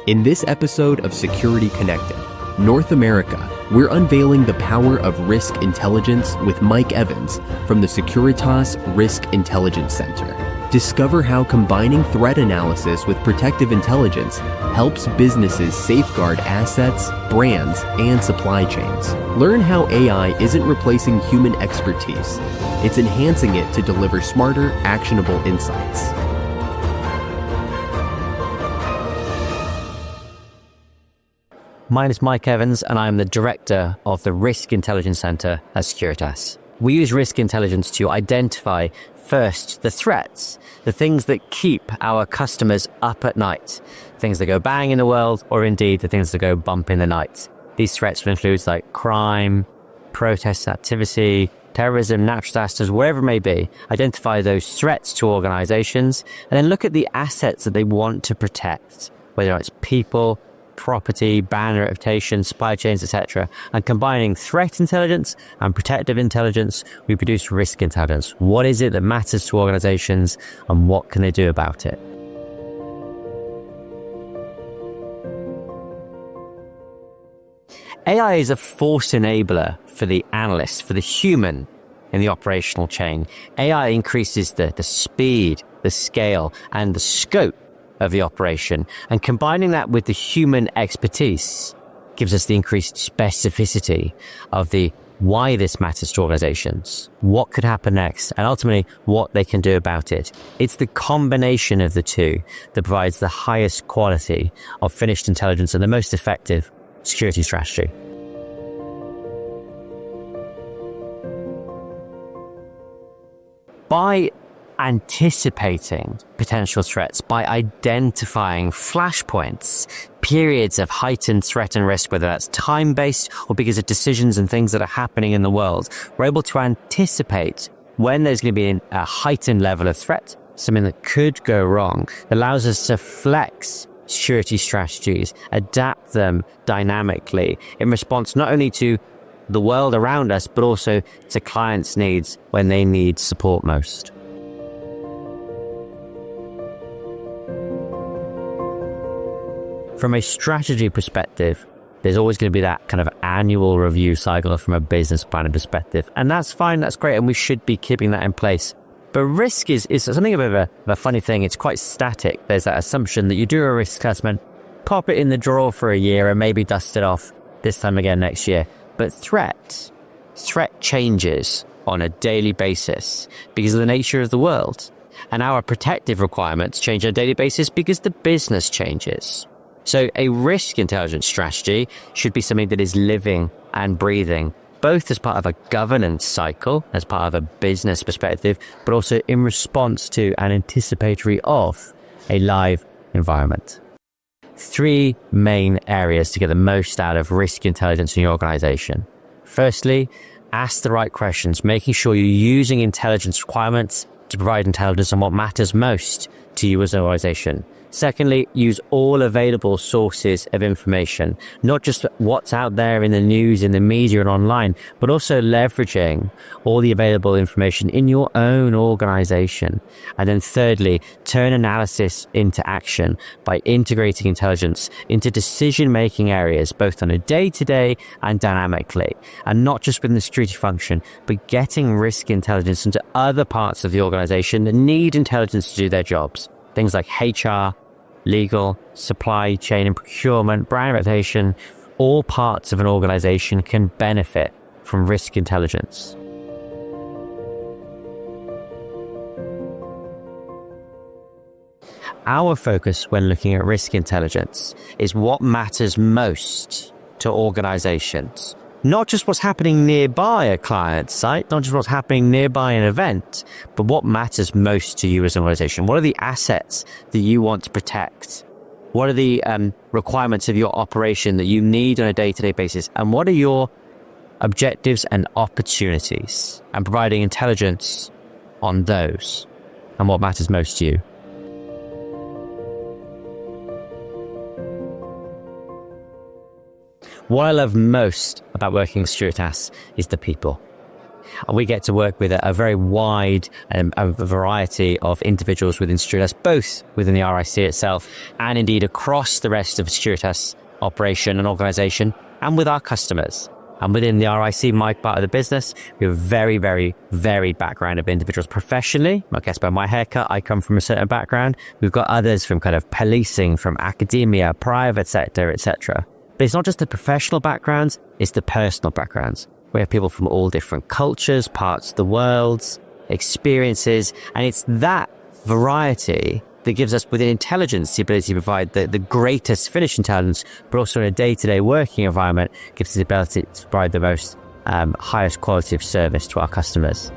In this episode of Security Connected, North America, we're unveiling the power of risk intelligence with Mike Evans from the Securitas Risk Intelligence Center. Discover how combining threat analysis with protective intelligence helps businesses safeguard assets, brands, and supply chains. Learn how AI isn't replacing human expertise. It's enhancing it to deliver smarter, actionable insights. My name is Mike Evans, and I'm the Director of the Risk Intelligence Center at Securitas. We use risk intelligence to identify first the threats, the things that keep our customers up at night, things that go bang in the world, or indeed the things that go bump in the night. These threats will include like crime, protest activity, terrorism, natural disasters, wherever it may be. Identify those threats to organizations, and then look at the assets that they want to protect, whether it's people, property, brand reputation, supply chains, etc. And combining threat intelligence and protective intelligence, we produce risk intelligence. What is it that matters to organizations, and what can they do about it? AI is a force enabler for the analyst, for the human in the operational chain. AI increases the speed, the scale, and the scope of the operation, and combining that with the human expertise gives us the increased specificity of the why this matters to organizations, what could happen next, and ultimately what they can do about it. It's the combination of the two that provides the highest quality of finished intelligence and the most effective security strategy. By anticipating potential threats, by identifying flashpoints, periods of heightened threat and risk, whether that's time-based or because of decisions and things that are happening in the world, we're able to anticipate when there's going to be a heightened level of threat, something that could go wrong. It allows us to flex security strategies, adapt them dynamically in response not only to the world around us, but also to clients' needs when they need support most. From a strategy perspective, there's always going to be that kind of annual review cycle from a business planning perspective. And that's fine, that's great, and we should be keeping that in place. But risk is something of a funny thing. It's quite static. There's that assumption that you do a risk assessment, pop it in the drawer for a year, and maybe dust it off this time again next year. But threat changes on a daily basis because of the nature of the world. And our protective requirements change on a daily basis because the business changes. So a risk intelligence strategy should be something that is living and breathing, both as part of a governance cycle, as part of a business perspective, but also in response to and anticipatory of a live environment. 3 main areas to get the most out of risk intelligence in your organization. Firstly, ask the right questions, making sure you're using intelligence requirements to provide intelligence on what matters most to you as an organization. Secondly, use all available sources of information, not just what's out there in the news, in the media and online, but also leveraging all the available information in your own organization. And then thirdly, turn analysis into action by integrating intelligence into decision-making areas, both on a day-to-day and dynamically, and not just within the security function, but getting risk intelligence into other parts of the organization that need intelligence to do their jobs. Things like HR, legal, supply chain and procurement, brand reputation, all parts of an organization can benefit from risk intelligence. Our focus when looking at risk intelligence is what matters most to organizations. Not just what's happening nearby a client site, not just what's happening nearby an event, but what matters most to you as an organization. What are the assets that you want to protect? What are the requirements of your operation that you need on a day-to-day basis? And what are your objectives and opportunities? And providing intelligence on those and what matters most to you. What I love most about working with Securitas is the people. And we get to work with a very wide a variety of individuals within Securitas, both within the RIC itself and indeed across the rest of Securitas operation and organization, and with our customers. And within the RIC, my part of the business, we have a very, very varied background of individuals professionally. I guess by my haircut, I come from a certain background. We've got others from kind of policing, from academia, private sector, etc. But it's not just the professional backgrounds, it's the personal backgrounds. We have people from all different cultures, parts of the world, experiences, and it's that variety that gives us within intelligence the ability to provide the greatest finished intelligence, but also in a day-to-day working environment gives us the ability to provide the most highest quality of service to our customers.